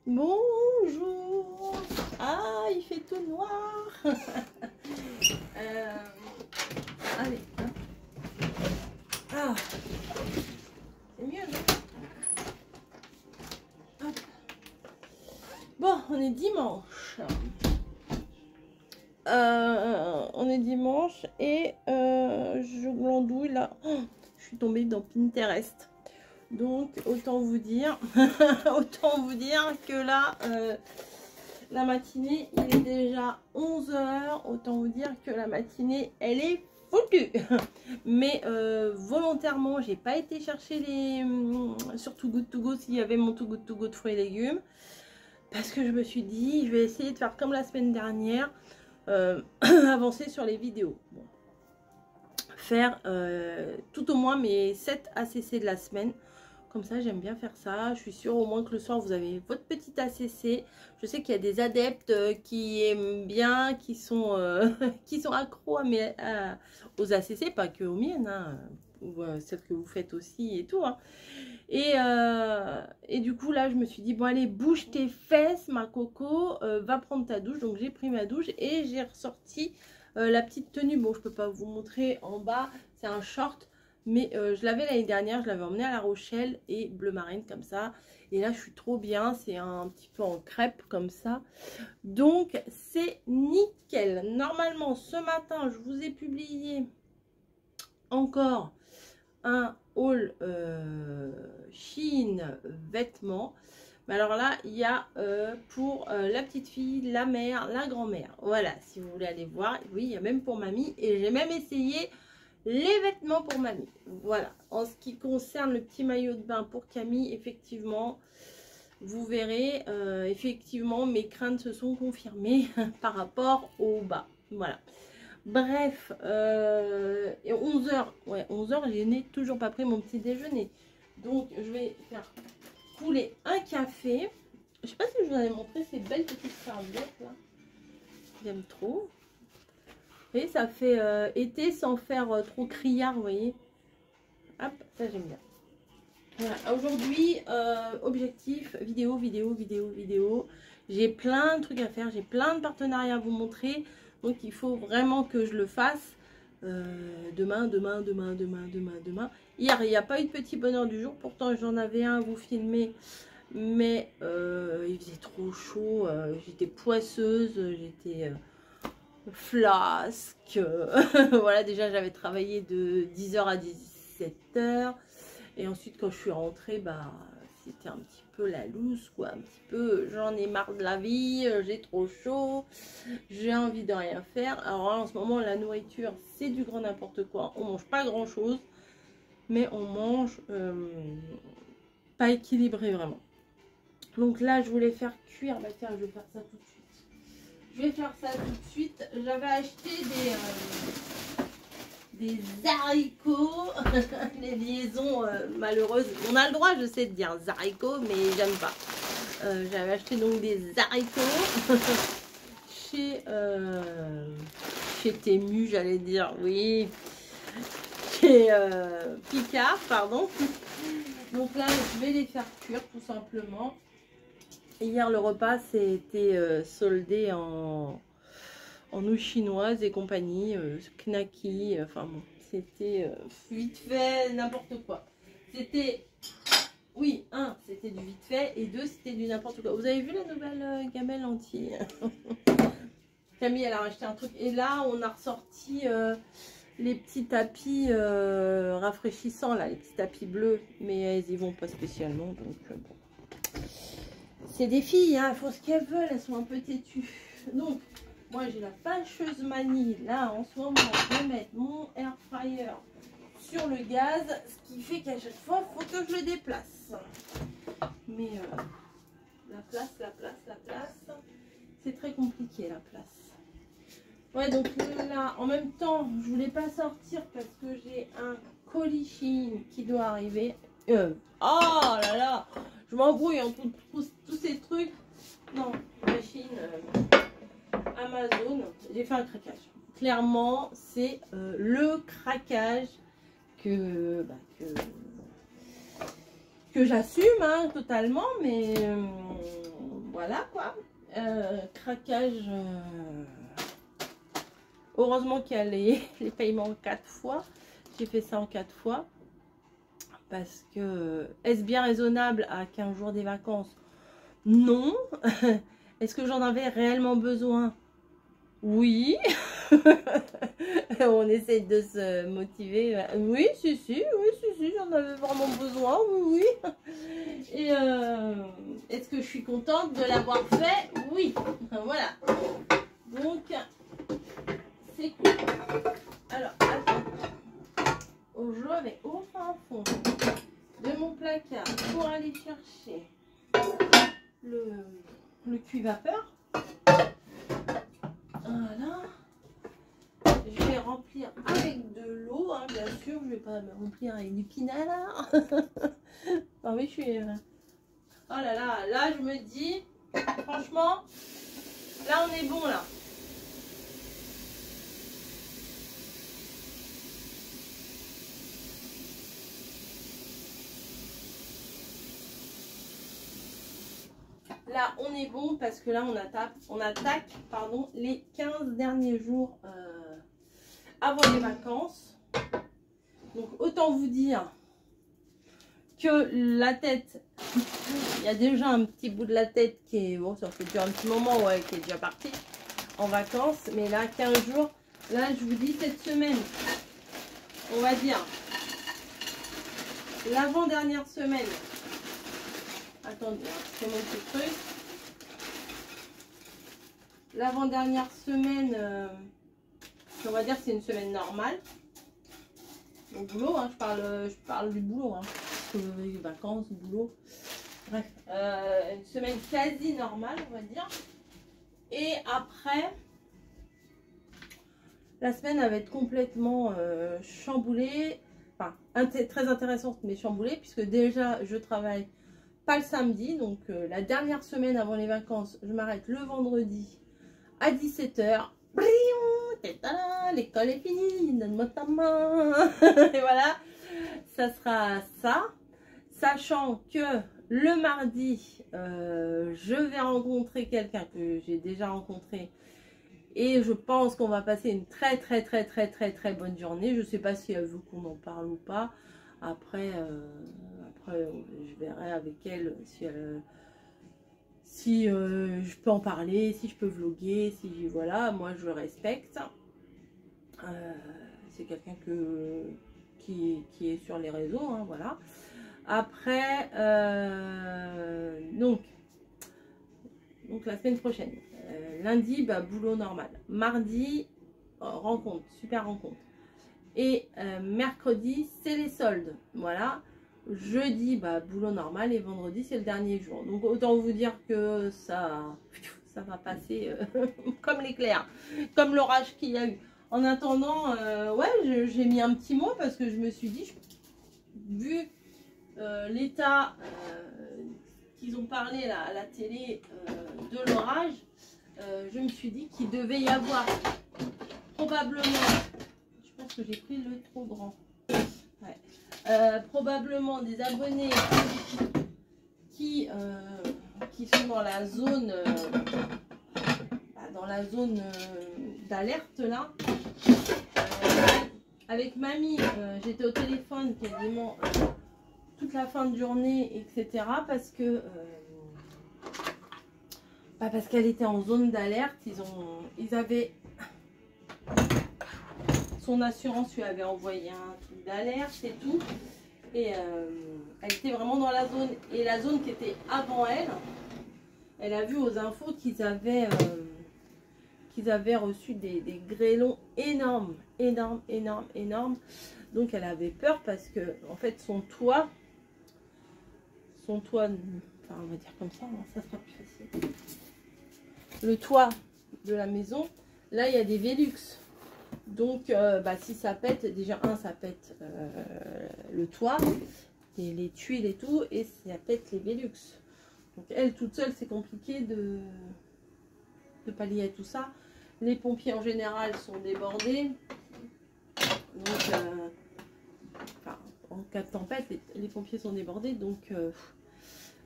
Bonjour. Ah, il fait tout noir. Allez. Hein. Ah, c'est mieux, non? Hop. Bon, on est dimanche. On est dimanche et je glandouille là. Oh, je suis tombée dans Pinterest. Donc autant vous dire, que là, la matinée, il est déjà 11 h. Autant vous dire que la matinée, elle est foutue. Mais volontairement, j'ai pas été chercher les sur Too Good To Go s'il y avait mon Too Good To Go de fruits et légumes. Parce que je me suis dit, je vais essayer de faire comme la semaine dernière, avancer sur les vidéos. Bon. Faire tout au moins mes 7 ACC de la semaine. Comme ça, j'aime bien faire ça. Je suis sûre au moins que le soir, vous avez votre petite ACC. Je sais qu'il y a des adeptes qui aiment bien, qui sont accros aux ACC, pas que aux miennes, hein, ou celles que vous faites aussi et tout. Hein. Et du coup, là, je me suis dit, bon, allez, bouge tes fesses, ma coco, va prendre ta douche. Donc, j'ai pris ma douche et j'ai ressorti la petite tenue. Bon, je peux pas vous montrer en bas, c'est un short. Mais je l'avais l'année dernière, je l'avais emmené à La Rochelle et bleu marine comme ça. Et là, je suis trop bien, c'est un petit peu en crêpe comme ça. Donc, c'est nickel. Normalement, ce matin, je vous ai publié encore un haul Shein vêtements. Mais alors là, il y a pour la petite fille, la mère, la grand-mère. Voilà, si vous voulez aller voir. Oui, il y a même pour mamie. Et j'ai même essayé les vêtements pour mamie. Voilà. En ce qui concerne le petit maillot de bain pour Camille, effectivement, vous verrez, effectivement, mes craintes se sont confirmées par rapport au bas. Voilà. Bref, et 11 h, ouais, 11 h, je n'ai toujours pas pris mon petit déjeuner. Donc, je vais faire couler un café. Je sais pas si je vous avais montré ces belles petites serviettes là. J'aime trop. Et ça fait été sans faire trop criard, vous voyez. Hop, ça j'aime bien. Voilà, aujourd'hui, objectif, vidéo. J'ai plein de trucs à faire, j'ai plein de partenariats à vous montrer. Donc il faut vraiment que je le fasse demain. Hier, il n'y a pas eu de petit bonheur du jour. Pourtant, j'en avais un à vous filmer. Mais il faisait trop chaud. J'étais poisseuse, j'étais... flasque. Voilà, déjà j'avais travaillé de 10 h à 17 h et ensuite quand je suis rentrée, bah c'était un petit peu la loose quoi, un petit peu j'en ai marre de la vie, j'ai trop chaud, j'ai envie de rien faire. Alors là, en ce moment la nourriture c'est du grand n'importe quoi, on mange pas grand chose mais on mange pas équilibré vraiment. Donc là je voulais faire cuire, bah tiens je vais faire ça tout de suite. Je vais faire ça tout de suite. J'avais acheté des haricots, les liaisons malheureuses. On a le droit, je sais, de dire haricots, mais j'aime pas. J'avais acheté donc des haricots chez Temu, j'allais dire, oui. Chez Picard, pardon. Donc là, je vais les faire cuire tout simplement. Hier, le repas c'était soldé en nouilles chinoises et compagnie, knacky, enfin bon, c'était vite fait, n'importe quoi. C'était, oui, un, c'était du vite fait, et deux, c'était du n'importe quoi. Vous avez vu la nouvelle gamelle entière? Camille, elle a racheté un truc, et là, on a ressorti les petits tapis rafraîchissants, là, les petits tapis bleus, mais elles y vont pas spécialement, donc bon. C'est des filles, hein, elles font ce qu'elles veulent, elles sont un peu têtues. Donc, moi j'ai la fâcheuse manie, là en ce moment, de mettre mon air fryer sur le gaz, ce qui fait qu'à chaque fois, il faut que je le déplace. Mais la place, c'est très compliqué la place. Ouais, donc là, en même temps, je voulais pas sortir parce que j'ai un colis Shein qui doit arriver. Oh là là, je m'embrouille en tous ces trucs. Non, machine Amazon, j'ai fait un craquage. Clairement, c'est le craquage que j'assume hein, totalement, mais voilà quoi. Craquage. Heureusement qu'il y a les paiements en 4 fois. J'ai fait ça en 4 fois. Parce que, est-ce bien raisonnable à 15 jours des vacances? Non. Est-ce que j'en avais réellement besoin? Oui. On essaye de se motiver. Oui, si, j'en avais vraiment besoin. Oui, oui. Et est-ce que je suis contente de l'avoir fait? Oui. Voilà. Donc, c'est cool. Alors, attends. Je vais au fin fond de mon placard pour aller chercher le cuit-vapeur. Voilà. Je vais remplir avec de l'eau, hein, bien sûr. Je vais pas me remplir avec du pinard. Ah oui, je suis... Oh là là, là je me dis, franchement, là on est bon là. Là, on est bon parce que là, on attaque pardon, les 15 derniers jours avant les vacances. Donc, autant vous dire que la tête, il y a déjà un petit bout de la tête qui est, bon, ça fait déjà un petit moment, ouais, qui est déjà parti en vacances. Mais là, 15 jours, là, je vous dis, cette semaine, on va dire, l'avant-dernière semaine. Attendez, c'est mon petit truc. L'avant-dernière semaine, on va dire que c'est une semaine normale. Au boulot, hein, je parle du boulot. Hein, les vacances, boulot. Bref, une semaine quasi normale, on va dire. Et après, la semaine elle va être complètement chamboulée. Enfin, très intéressante, mais chamboulée, puisque déjà, je travaille pas le samedi. Donc, la dernière semaine avant les vacances, je m'arrête le vendredi à 17 h. L'école est finie, donne-moi ta main. Et voilà, ça sera ça. Sachant que le mardi, je vais rencontrer quelqu'un que j'ai déjà rencontré. Et je pense qu'on va passer une très bonne journée. Je ne sais pas si elle veut qu'on en parle ou pas. Après, je verrai avec elle si je peux en parler, si je peux vlogger, si voilà, moi je le respecte. C'est quelqu'un qui est sur les réseaux, hein, voilà. Après, donc la semaine prochaine, lundi, bah, boulot normal. Mardi, rencontre, super rencontre. Et mercredi, c'est les soldes, voilà. Jeudi, bah, boulot normal. Et vendredi, c'est le dernier jour. Donc, autant vous dire que ça va passer comme l'éclair, comme l'orage qu'il y a eu. En attendant, ouais, j'ai mis un petit mot parce que je me suis dit, vu l'état qu'ils ont parlé là, à la télé de l'orage, je me suis dit qu'il devait y avoir probablement, je pense que j'ai pris le trop grand. Ouais. Probablement des abonnés qui sont dans la zone d'alerte là. Avec mamie, j'étais au téléphone quasiment toute la fin de journée, etc. Parce que parce qu'elle était en zone d'alerte. Ils avaient, son assurance lui avait envoyé un truc d'alerte et tout. Et elle était vraiment dans la zone. Et la zone qui était avant elle, elle a vu aux infos qu'ils avaient reçu des grêlons énormes. Donc elle avait peur parce que en fait son toit, enfin on va dire comme ça, ça sera plus facile. Le toit de la maison, là il y a des Velux. Donc si ça pète, déjà ça pète le toit, et les tuiles et tout, et ça pète les Velux. Donc elle toute seule, c'est compliqué de pallier à tout ça. Les pompiers en général sont débordés. Donc en cas de tempête, les pompiers sont débordés. Donc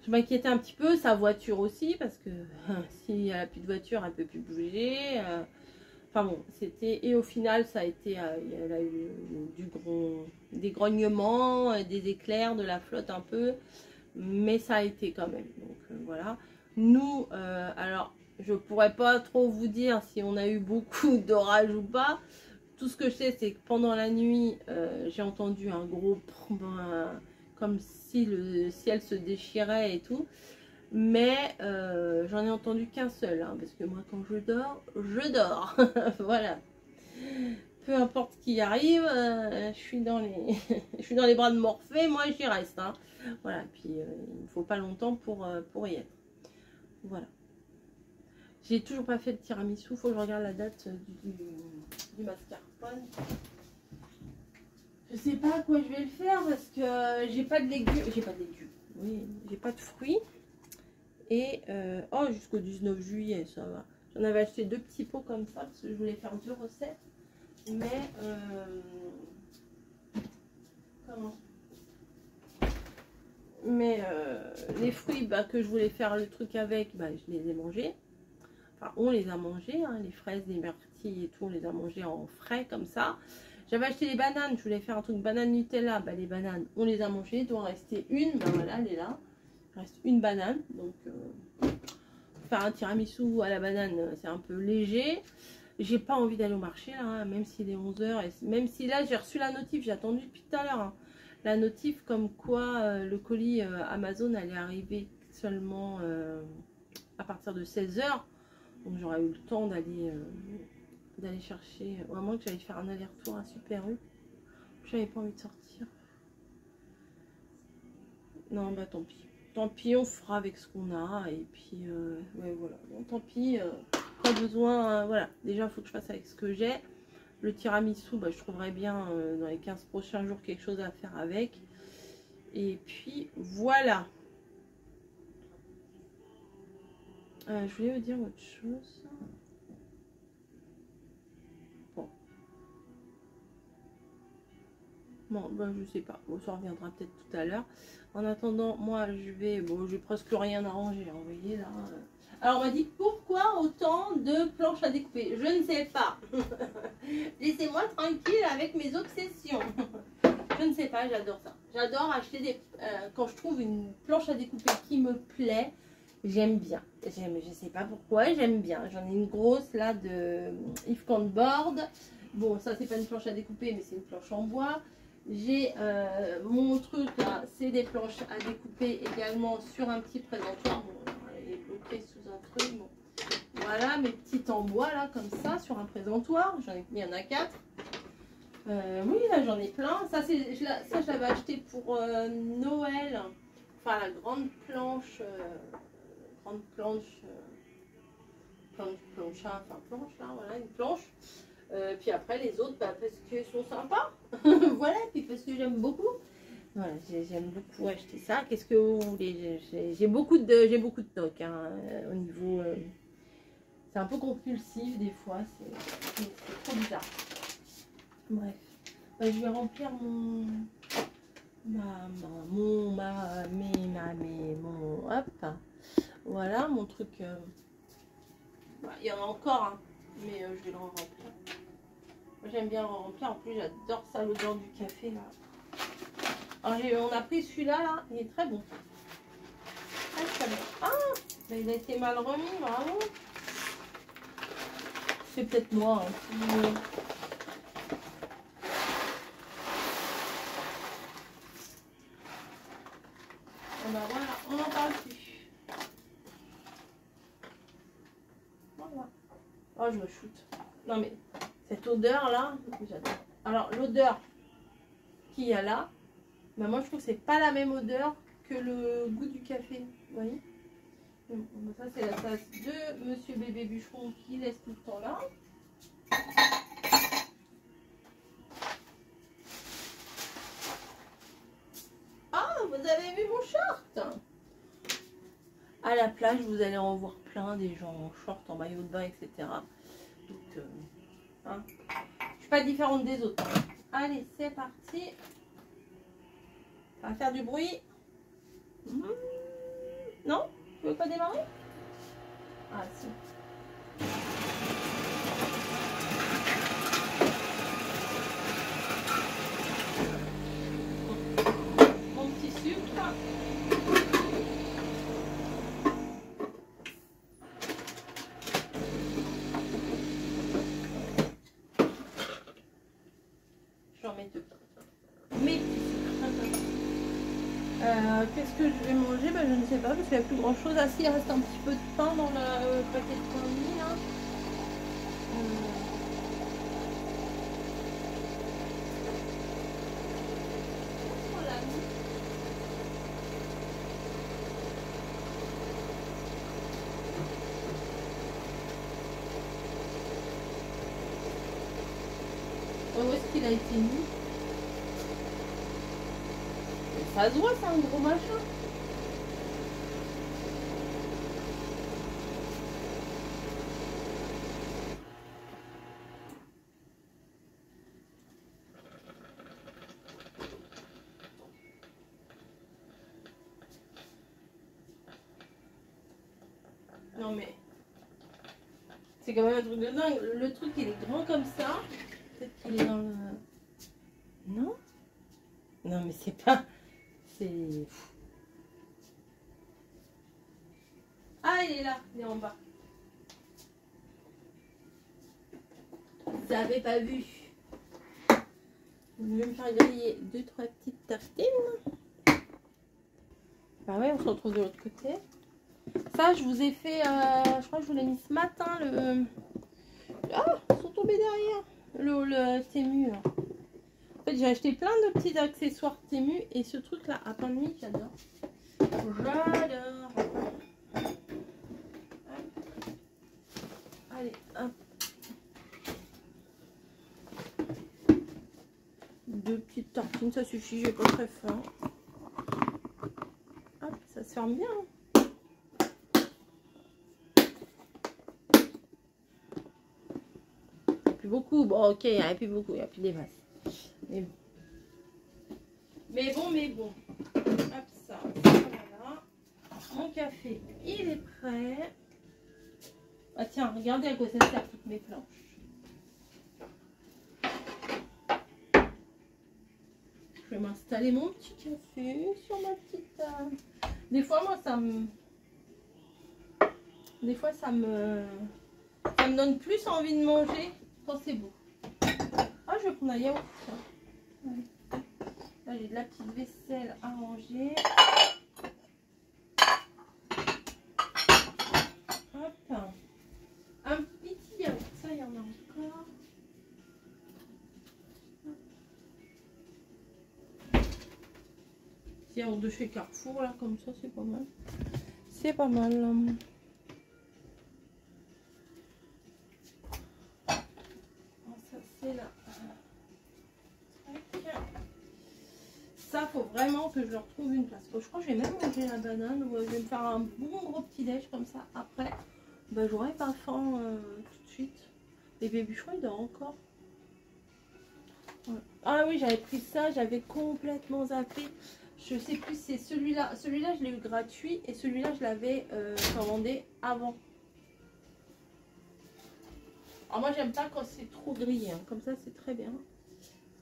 Je m'inquiétais un petit peu, sa voiture aussi, parce que si elle n'a plus de voiture, elle ne peut plus bouger. Enfin bon, c'était... Et au final, ça a été... elle a eu des grognements, des éclairs, de la flotte un peu. Mais ça a été quand même. Donc voilà. Nous, alors, je pourrais pas trop vous dire si on a eu beaucoup d'orage ou pas. Tout ce que je sais, c'est que pendant la nuit, j'ai entendu un gros... comme si le ciel se déchirait et tout. Mais j'en ai entendu qu'un seul, hein, parce que moi quand je dors. Voilà. Peu importe ce qui arrive, je suis dans les je suis dans les bras de Morphée, moi j'y reste. Hein. Voilà, puis il ne faut pas longtemps pour y être. Voilà. J'ai toujours pas fait le tiramisu, faut que je regarde la date du mascarpone. Je sais pas à quoi je vais le faire parce que j'ai pas de légumes. Oui, j'ai pas de fruits. Et oh, jusqu'au 19 juillet, ça va. J'en avais acheté 2 petits pots comme ça parce que je voulais faire 2 recettes. Mais comment? Mais les fruits que je voulais faire le truc avec, je les ai mangés. Enfin, on les a mangés, hein, les fraises, les myrtilles et tout, on les a mangés en frais comme ça. J'avais acheté les bananes, je voulais faire un truc banane Nutella. Les bananes, on les a mangées, il doit en rester une. Voilà, elle est là. Il reste une banane, donc faire un tiramisu à la banane, c'est un peu léger. J'ai pas envie d'aller au marché là, hein, même s'il est 11 h, et même si là j'ai reçu la notif, j'ai attendu depuis tout à l'heure. Hein, la notif comme quoi le colis Amazon allait arriver seulement à partir de 16 h. Donc j'aurais eu le temps d'aller chercher, au moins que j'allais faire un aller-retour à Super U. J'avais pas envie de sortir. Non, tant pis. Tant pis, on fera avec ce qu'on a. Et puis, ouais, voilà. Bon, tant pis, pas besoin. Voilà. Déjà, il faut que je fasse avec ce que j'ai. Le tiramisu, je trouverai bien dans les 15 prochains jours quelque chose à faire avec. Et puis, voilà. Je voulais vous dire autre chose. Bon, je sais pas. Bon, ça reviendra peut-être tout à l'heure. En attendant, moi, je vais... Bon, j'ai presque rien arrangé, hein, vous voyez, là. Alors, on m'a dit, pourquoi autant de planches à découper? Je ne sais pas. Laissez-moi tranquille avec mes obsessions. Je ne sais pas, j'adore ça. J'adore acheter des... quand je trouve une planche à découper qui me plaît, j'aime bien. Je sais pas pourquoi, j'aime bien. J'en ai une grosse, là, de Yves Board. Bon, ça, c'est pas une planche à découper, mais c'est une planche en bois. J'ai mon truc là, c'est des planches à découper également sur un petit présentoir. Bon, elle est bloquée sous un truc. Bon. Voilà, mes petites en bois là, comme ça, sur un présentoir. Il y en a 4. Oui, là j'en ai plein. Ça, je l'avais acheté pour Noël. Enfin, la grande planche. Plancha, enfin planche là, voilà, une planche. Puis après les autres, parce qu'ils sont sympas. Voilà, puis parce que j'aime beaucoup. Voilà, j'aime beaucoup acheter ça. Qu'est-ce que vous voulez? J'ai beaucoup de toc hein, au niveau. C'est un peu compulsif des fois, c'est trop bizarre. Bref, je vais remplir hop, voilà mon truc. Il y en a encore, hein, mais je vais le remplir. Moi j'aime bien le remplir, en plus j'adore ça, l'odeur du café là. Alors on a pris celui-là, là, il est très bon. Ah, il a été mal remis, bravo. C'est peut-être moi. Hein. Voilà, on n'en parle plus. Voilà. Oh, je me shoot. Non mais, cette odeur là, j'adore. Alors l'odeur qu'il y a là, moi je trouve que c'est pas la même odeur que le goût du café. Vous voyez? Ça c'est la tasse de Monsieur Bébé Bûcheron qui laisse tout le temps là. Ah, vous avez vu mon short? À la plage, vous allez en voir plein, des gens en short, en maillot de bain, etc. Donc, hein, je suis pas différente des autres. Allez, c'est parti. Ça va faire du bruit. Non? Tu veux pas démarrer? Ah si. Mon petit sucre. J'en mets deux. Mes petits sucres. Qu'est-ce que je vais manger? Bah, je ne sais pas parce qu'il n'y a plus grand chose. Ah si, il reste un petit peu de pain dans le paquet de pain de mie là. Où est-ce qu'il a été mis? Ça se voit, c'est un gros machin. Non mais c'est quand même un truc de dingue. Le truc il est grand comme ça. Peut-être qu'il est dans le... Non? Non mais c'est pas... C'est... Ah il est là, il est en bas. Vous n'avez pas vu. Je vais me faire griller 2-3 petites tartines. Bah ouais, on se retrouve de l'autre côté. Ça, je vous ai fait, je crois que je vous l'ai mis ce matin, le... Ah, ils sont tombés derrière. Le Temu, là. En fait, j'ai acheté plein de petits accessoires Temu. Et ce truc-là, à pain de mie, j'adore. J'adore. Allez, hop. 2 petites tartines, ça suffit, j'ai pas très faim. Hop, ça se ferme bien. Plus beaucoup, bon ok, il n'y a plus beaucoup, il n'y a plus des masses. Mais bon. Hop, ça, voilà. Mon café, il est prêt. Ah tiens, regardez à quoi ça sert toutes mes planches. Je vais m'installer mon petit café sur ma petite table. Des fois, moi, ça me donne plus envie de manger quand c'est beau. Ah, je vais prendre un yaourt. Ouais. Là, j'ai de la petite vaisselle à ranger. Hop. Un petit yaourt. Ça, il y en a encore. Petit yaourt de chez Carrefour, là, comme ça, c'est pas mal. C'est pas mal. Ça, faut vraiment que je leur trouve une place. Je crois que je vais même manger la banane. Ou je vais me faire un bon gros petit déj comme ça. Après, bah, j'aurai pas faim tout de suite. Les bébéchons, ils dorment encore. Ouais. Ah oui, j'avais pris ça. J'avais complètement zappé. Je sais plus, c'est celui-là. Celui-là, je l'ai eu gratuit. Et celui-là, je l'avais commandé avant. Alors moi, j'aime pas quand c'est trop grillé. Hein. Comme ça, c'est très bien.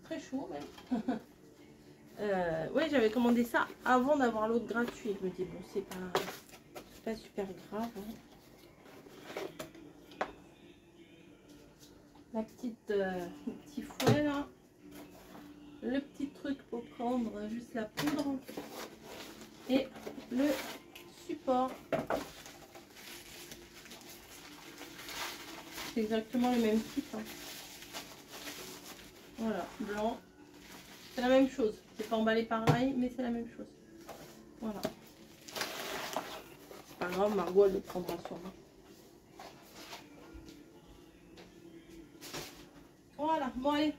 Très chaud même. Ouais, j'avais commandé ça avant d'avoir l'autre gratuit. Je me dis, bon, c'est pas super grave. Hein. La petite, le petit fouet là. Le petit truc pour prendre juste la poudre. Et le support. C'est exactement le même type. Hein. Voilà, blanc. C'est la même chose. C'est pas emballé pareil, mais c'est la même chose. Voilà. C'est pas grave, Margot, elle le prendra sur moi. Voilà, bon allez.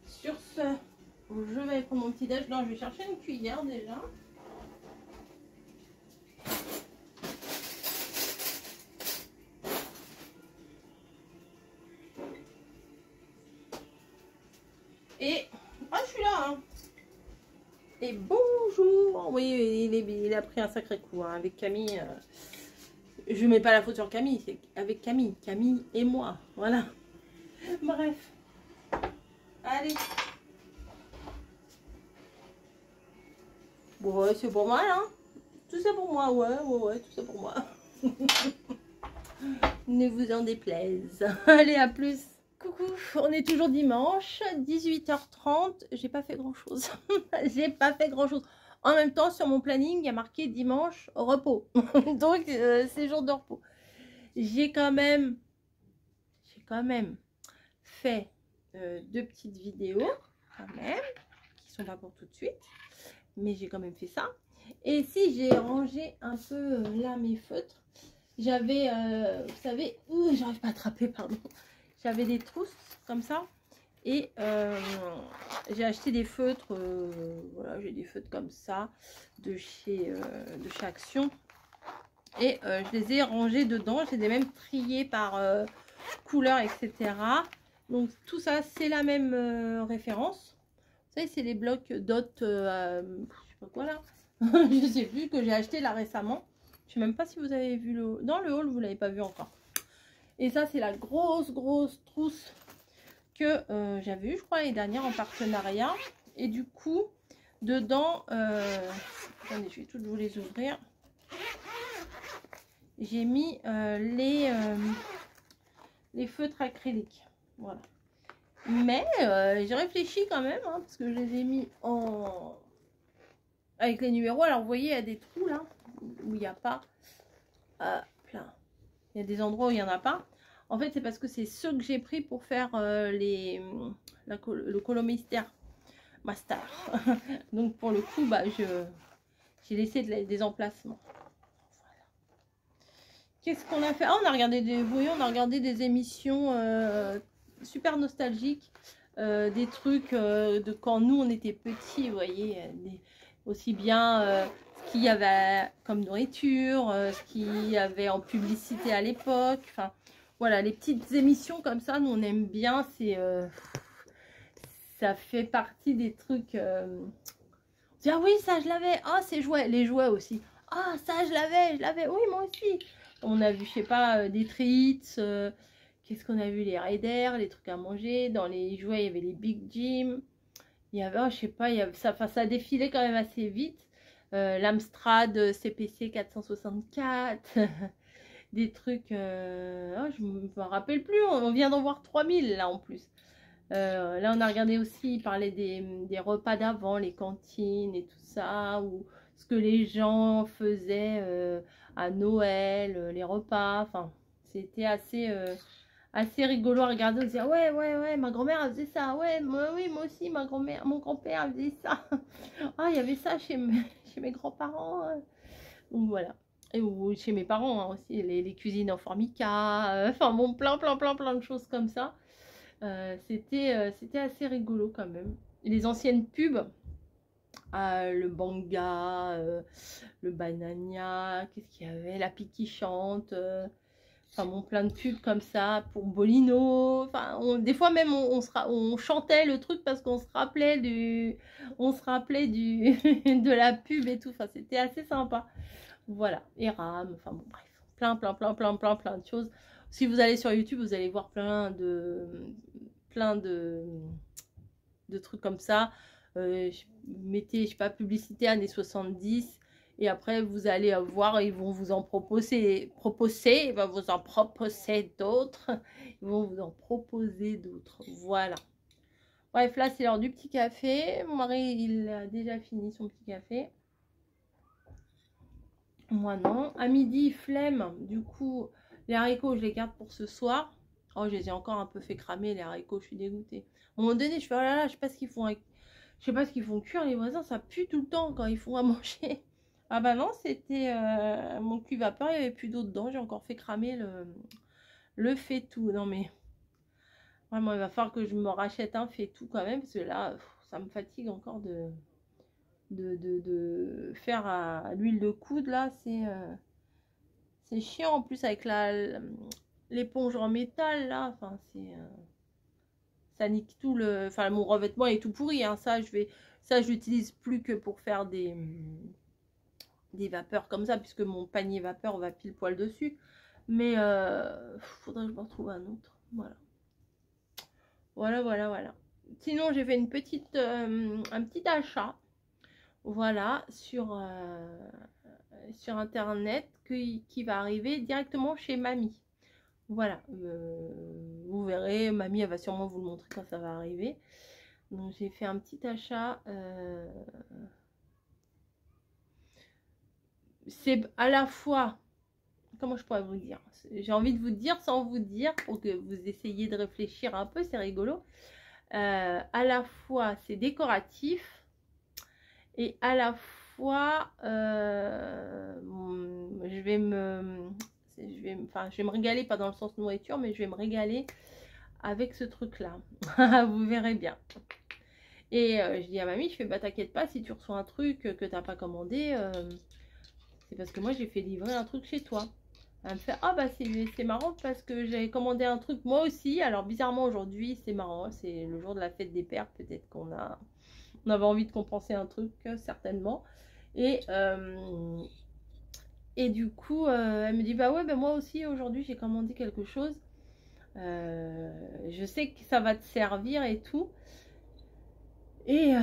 Sur ce, je vais prendre mon petit déj. Non, je vais chercher une cuillère déjà. Et... Ah, je suis là, hein. Et bonjour. Oui, il a pris un sacré coup hein, avec Camille. Je mets pas la faute sur Camille, c'est avec Camille. Camille et moi. Voilà. Bref. Allez. Bon, ouais, c'est pour moi, hein. Tout ça pour moi, ouais, tout ça pour moi. Ne vous en déplaise. Allez, à plus. Coucou, on est toujours dimanche, 18h30. J'ai pas fait grand chose. J'ai pas fait grand chose. En même temps, sur mon planning, il y a marqué dimanche repos. Donc, c'est jour de repos. J'ai quand même fait 2 petites vidéos, quand même, qui sont pas pour tout de suite. Mais j'ai quand même fait ça. Et si j'ai rangé un peu là mes feutres, j'avais, vous savez, j'arrive pas à attraper, pardon. J'avais des trousses comme ça. Et j'ai acheté des feutres, voilà, j'ai des feutres comme ça de chez Action. Et je les ai rangés dedans, je les ai même triés par couleur, etc. Donc tout ça, c'est la même référence. Vous savez, c'est les blocs dot, je sais pas quoi là, je sais plus, que j'ai acheté là récemment. Je sais même pas si vous avez vu dans le haul, vous l'avez pas vu encore. Et ça, c'est la grosse trousse que j'avais eu, je crois, l'année dernière en partenariat. Et du coup, dedans, attendez, je vais toutes vous les ouvrir. J'ai mis les feutres acryliques. Voilà. Mais j'ai réfléchi quand même, hein, parce que je les ai mis avec les numéros. Alors, vous voyez, il y a des trous là, où il n'y a pas plein. Il y a des endroits où il n'y en a pas. En fait, c'est parce que c'est ceux que j'ai pris pour faire le Colomistère Master. Donc, pour le coup, bah, j'ai laissé des emplacements. Voilà. Qu'est-ce qu'on a fait? Ah, on a regardé des émissions super nostalgiques. Des trucs de quand nous, on était petits, vous voyez. Aussi bien ce qu'il y avait comme nourriture, ce qu'il y avait en publicité à l'époque. Enfin, voilà, les petites émissions comme ça, nous on aime bien. C'est ça fait partie des trucs. Ah oui, ça je l'avais. Ah, c'est jouets, les jouets aussi. Ah, ça je l'avais. Oui, moi aussi. On a vu, je sais pas, des treats. Qu'est-ce qu'on a vu? Les Raiders, les trucs à manger. Dans les jouets, il y avait les Big Jim. Il y avait, oh, je sais pas, il y avait ça, enfin, ça défilait quand même assez vite. L'Amstrad CPC 464. Des trucs, oh, je me rappelle plus. On vient d'en voir 3000 là en plus. Là, on a regardé aussi, il parlait des repas d'avant, les cantines et tout ça, ou ce que les gens faisaient à Noël, les repas. Enfin, c'était assez rigolo à regarder. On se disait, ouais, ma grand-mère elle faisait ça. Ouais, moi aussi, ma grand-mère, mon grand-père faisait ça. Ah, il y avait ça chez mes grands-parents. Donc voilà. Et ou chez mes parents hein, aussi, les cuisines en formica. Enfin bon, plein de choses comme ça. C'était assez rigolo quand même. Et les anciennes pubs, le Banga, le Banania, qu'est-ce qu'il y avait, la Pique qui chante, enfin bon, plein de pubs comme ça pour Bolino. Enfin, des fois même on chantait le truc parce qu'on se rappelait de la pub et tout. Enfin, c'était assez sympa. Voilà, et RAM, enfin bon, bref, plein de choses. Si vous allez sur YouTube, vous allez voir plein de trucs comme ça. Mettez, je sais pas, publicité années 70 et après vous allez voir, ils vont vous en proposer d'autres. Ils vont vous en proposer d'autres. Voilà. Bref, là c'est l'heure du petit café. Mon mari, il a déjà fini son petit café. Moi non. À midi, flemme. Du coup, les haricots, je les garde pour ce soir. Oh, je les ai encore un peu fait cramer, les haricots. Je suis dégoûtée. À un moment donné, je fais, oh là là, je sais pas ce qu'ils font je sais pas ce qu'ils font cuire. Les voisins, ça pue tout le temps quand ils font à manger. Ah bah non, c'était mon cuit vapeur. Il n'y avait plus d'eau dedans. J'ai encore fait cramer le faitout. Non mais, vraiment, il va falloir que je me rachète un faitout quand même. Parce que là, ça me fatigue encore de faire à l'huile de coude là, c'est chiant en plus avec l'éponge en métal là, enfin c'est ça nique tout enfin mon revêtement est tout pourri hein. Ça je vais Ça, je l'utilise plus que pour faire des vapeurs comme ça, puisque mon panier vapeur va pile poil dessus. Mais faudrait que je m'en trouve un autre. Voilà. Voilà. Sinon, j'ai fait une petite, un petit achat. Voilà, sur internet qui va arriver directement chez Mamie. Voilà, vous verrez, Mamie elle va sûrement vous le montrer quand ça va arriver. Donc j'ai fait un petit achat. C'est à la fois, comment je pourrais vous dire, j'ai envie de vous dire sans vous dire pour que vous essayiez de réfléchir un peu, c'est rigolo. À la fois c'est décoratif et à la fois je vais me régaler, pas dans le sens nourriture, mais je vais me régaler avec ce truc là. Vous verrez bien. Et je dis à Mamie, je fais bah t'inquiète pas, si tu reçois un truc que t'as pas commandé, c'est parce que moi j'ai fait livrer un truc chez toi. Elle me fait ah bah c'est marrant parce que j'avais commandé un truc moi aussi. Alors bizarrement aujourd'hui c'est marrant, c'est le jour de la fête des pères, peut-être qu'on avait envie de compenser un truc certainement. Et du coup elle me dit bah ouais bah moi aussi aujourd'hui j'ai commandé quelque chose. Je sais que ça va te servir et tout. Et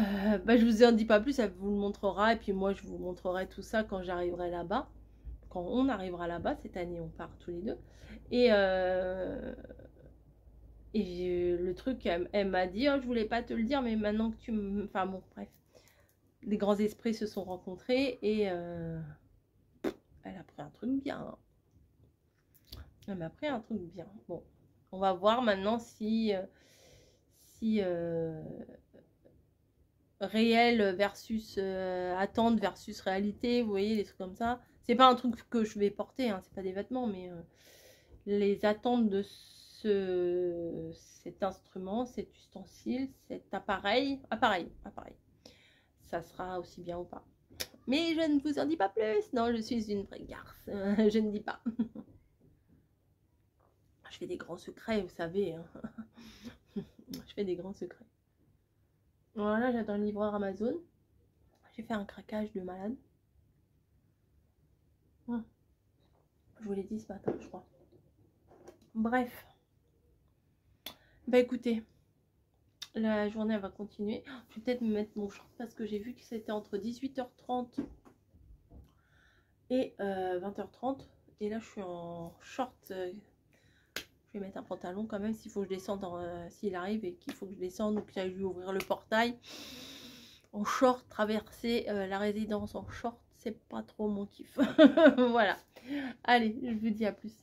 bah, je vous en dis pas plus, elle vous le montrera. Et puis moi, je vous montrerai tout ça quand j'arriverai là-bas. Quand on arrivera là-bas, cette année, on part tous les deux. Et le truc, elle m'a dit, oh, je voulais pas te le dire, mais maintenant que tu me... Enfin bon, bref. Les grands esprits se sont rencontrés et elle a pris un truc bien. Elle m'a pris un truc bien. Bon, on va voir maintenant si... réel versus attente versus réalité, vous voyez, les trucs comme ça. C'est pas un truc que je vais porter, hein, c'est pas des vêtements, mais les attentes de cet instrument, cet ustensile, cet appareil, ça sera aussi bien ou pas. Mais je ne vous en dis pas plus, non, je suis une vraie garce, je ne dis pas. Je fais des grands secrets, vous savez, hein. Je fais des grands secrets. Voilà, j'attends le livreur Amazon. J'ai fait un craquage de malade. Je vous l'ai dit ce matin, je crois. Bref. Bah écoutez, la journée elle va continuer. Je vais peut-être me mettre mon short parce que j'ai vu que c'était entre 18h30 et 20h30. Et là je suis en short. Je vais mettre un pantalon quand même s'il faut que je descende, s'il arrive et qu'il faut que je descende ou que j'aille lui ouvrir le portail. En short, traverser la résidence en short, c'est pas trop mon kiff. Voilà. Allez, je vous dis à plus.